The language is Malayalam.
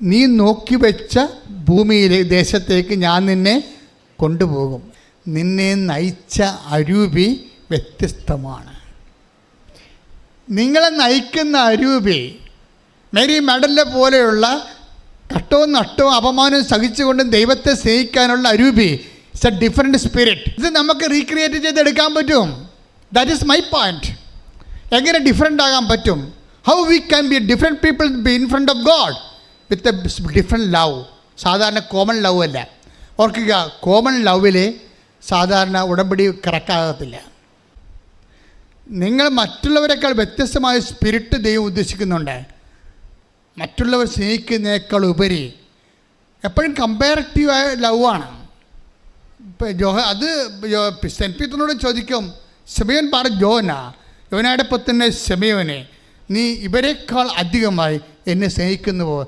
നീ നോക്കി വെച്ച ഭൂമിയിലെ ദേശത്തേക്ക് ഞാൻ നിന്നെ കൊണ്ടുപോകും. നിന്നെ നയിച്ച അരൂപി വ്യത്യസ്തമാണ്. നിങ്ങളെ നയിക്കുന്ന അരൂപി മേരി മെഡലിനെ പോലെയുള്ള കട്ടവും നട്ടവും അപമാനവും സഹിച്ചുകൊണ്ടും ദൈവത്തെ സ്നേഹിക്കാനുള്ള അരൂപി ഇറ്റ്സ് എ ഡിഫറെൻറ്റ് സ്പിരിറ്റ്. ഇത് നമുക്ക് റീക്രിയേറ്റ് ചെയ്തെടുക്കാൻ പറ്റും. That is my point. എങ്ങനെ ഡിഫറെൻ്റ് ആകാൻ പറ്റും? How we can be different people be in front of God with a different love. സാധാരണ കോമൺ ലവ് അല്ല. ഓർക്കുക, കോമൺ ലവിൽ സാധാരണ ഉടമ്പടി കറക്റ്റാകത്തില്ല. നിങ്ങൾ മറ്റുള്ളവരെക്കാൾ വ്യത്യസ്തമായ സ്പിരിറ്റ് ദൈവം ഉദ്ദേശിക്കുന്നുണ്ട്. മറ്റുള്ളവർ സ്നേഹിക്കുന്നതിനേക്കാൾ ഉപരി എപ്പോഴും കമ്പാരിറ്റീവായ ലവാണ്. ഇപ്പം അത് സെൻറ്റ് പീറ്ററിനോട് ചോദിക്കും, ശിമയോൻ യോനയുടെ പുത്രനെ ശിമയോനെ, നീ ഇവരെക്കാൾ അധികമായി എന്നെ സ്നേഹിക്കുന്നുവോ?